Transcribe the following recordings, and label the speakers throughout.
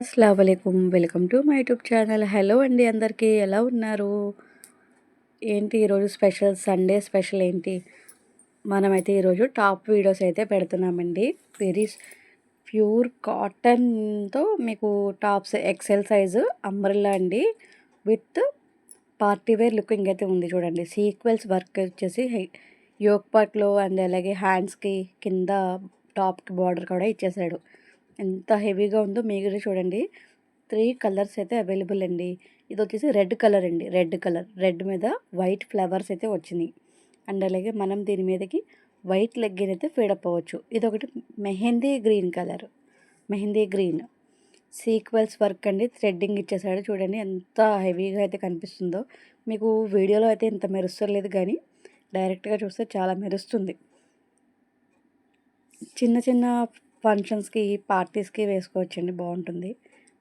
Speaker 1: అస్సలాముఅలైకుం. Welcome to my YouTube channel. Hello అండి అందరికీ. ఎలా ఉన్నారు? ఏంటి ఈరోజు స్పెషల్? సండే స్పెషల్ ఏంటి? మనమైతే ఈరోజు టాప్ వీడియోస్ అయితే పెడుతున్నామండి. వెరీ ప్యూర్ కాటన్‌తో మీకు టాప్స్ ఎక్సెల్ సైజు అంబ్రెల్లా అండి. విత్ పార్టీ వేర్ లుకింగ్ అయితే ఉంది చూడండి. సీక్వెన్స్ వర్క్ వచ్చేసి యోక్ పార్ట్‌లో అండ్ అలాగే హ్యాండ్స్‌కి కింద టాప్‌కి బార్డర్ కూడా ఇచ్చేసాడు. ఎంత హెవీగా ఉందో మీరు చూడండి. 3 కలర్స్ అయితే అవైలబుల్ అండి. ఇదొచ్చేసి రెడ్ కలర్ అండి. Red colour. రెడ్ మీద వైట్ ఫ్లవర్స్ అయితే వచ్చినియి. అండ్ అలాగే మనం దీని మీదకి వైట్ లెగ్గిన్ అయితే ఫీడప్ అవ్వచ్చు. ఇదొకటి mehndi green colour. Mehndi green. Sequence work అండి. థ్రెడ్డింగ్ ఇచ్చేసాడు చూడండి ఎంత హెవీగా అయితే కనిపిస్తుందో. మీకు వీడియోలో అయితే ఇంత మెరుస్తలేదు కానీ డైరెక్ట్‌గా చూస్తే చాలా మెరుస్తుంది. చిన్న చిన్న ఫంక్షన్స్‌కి, పార్టీస్‌కి వేసుకోవచ్చండి బావుంటుంది.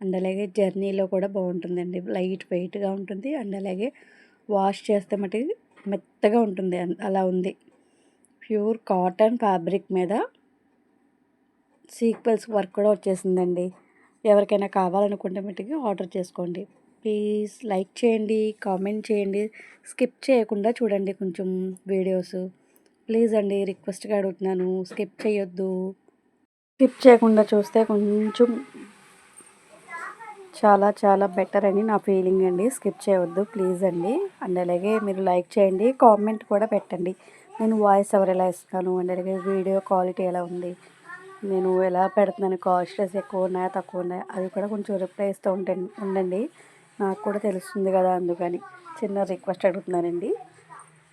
Speaker 1: అండ్ అలాగే జర్నీలో కూడా బావుంటుందండి. లైట్ వెయిట్‌గా ఉంటుంది. అండ్ అలాగే వాష్ చేస్తే మటికి మెత్తగా ఉంటుంది. అలా ఉంది. ప్యూర్ కాటన్ ఫ్యాబ్రిక్ మీద సీక్వెన్స్ వర్క్ కూడా వచ్చేసిందండి. ఎవరికైనా కావాలనుకుంటే మటికి ఆర్డర్ చేసుకోండి. ప్లీజ్ లైక్ చేయండి, కామెంట్ చేయండి. స్కిప్ చేయకుండా చూడండి కొంచెం వీడియోస్. ప్లీజ్ అండి రిక్వెస్ట్‌గా అడుగుతున్నాను. స్కిప్ చేయొద్దు. స్కిప్ చేయకుండా చూస్తే కొంచెం చాలా చాలా బెటర్ అని నా ఫీలింగ్ అండి. స్కిప్ చేయవద్దు ప్లీజ్ అండి. అండ్ అలాగే మీరు లైక్ చేయండి, కామెంట్ కూడా పెట్టండి. నేను వాయిస్ ఓవర్ ఎలా ఇస్తాను, అండ్ అలాగే వీడియో క్వాలిటీ ఎలా ఉంది, నేను ఎలా పెడుతున్నాను, కాస్ట్స్ ఎక్కువ ఉన్నాయా తక్కువ ఉన్నాయా అది కూడా కొంచెం రిప్లై ఇస్తూ ఉండండి. నాకు కూడా తెలుస్తుంది కదా, అందుకని చిన్న రిక్వెస్ట్ అడుగుతున్నానండి.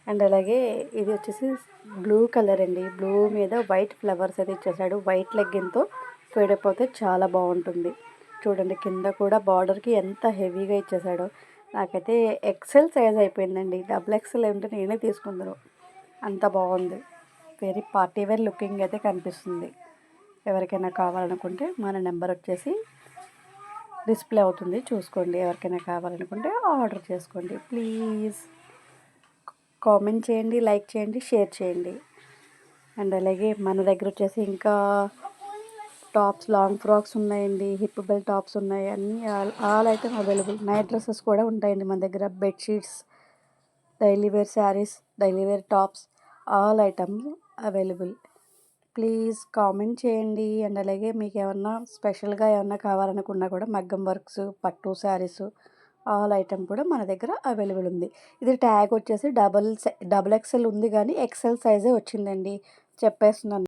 Speaker 1: అండ్ అలాగే ఇది వచ్చేసి బ్లూ కలర్ అండి. బ్లూ మీద వైట్ ఫ్లవర్స్ అయితే ఇచ్చేసాడు. వైట్ లెగ్గిన్తో ఫేడప్ అయితే చాలా బాగుంటుంది. చూడండి కింద కూడా బార్డర్కి ఎంత హెవీగా ఇచ్చేసాడో. నాకైతే ఎక్సెల్ సైజ్ అయిపోయిందండి. డబుల్ ఎక్సెల్ ఉంటే నేనే తీసుకుందును. అంత బాగుంది. వెరీ పార్టీ వేర్ లుకింగ్ అయితే కనిపిస్తుంది. ఎవరికైనా కావాలనుకుంటే మన నెంబర్ వచ్చేసి డిస్ప్లే అవుతుంది, చూసుకోండి. ఎవరికైనా కావాలనుకుంటే ఆర్డర్ చేసుకోండి ప్లీజ్. కామెంట్ చేయండి, లైక్ చేయండి, షేర్ చేయండి. అండ్ అలాగే మన దగ్గర వచ్చేసి ఇంకా టాప్స్, లాంగ్ ఫ్రాక్స్ ఉన్నాయండి. హిప్ బెల్ట్ టాప్స్ ఉన్నాయి. అన్నీ all item available. Night dresses కూడా ఉంటాయండి మన దగ్గర. Bedsheets, daily wear saris, daily wear tops, all items available. Please comment చేయండి. అండ్ అలాగే మీకు ఏమన్నా స్పెషల్గా ఏమన్నా కావాలనుకున్నా కూడా మగ్గం వర్క్స్, పట్టు శారీస్, ఆల్ ఐటమ్ కూడా మన దగ్గర అవైలబుల్ ఉంది. ఇది ట్యాగ్ వచ్చేసి డబుల్ ఎక్సెల్ ఉంది కానీ ఎక్సెల్ సైజే వచ్చిందండి. చెప్పేస్తున్నాను.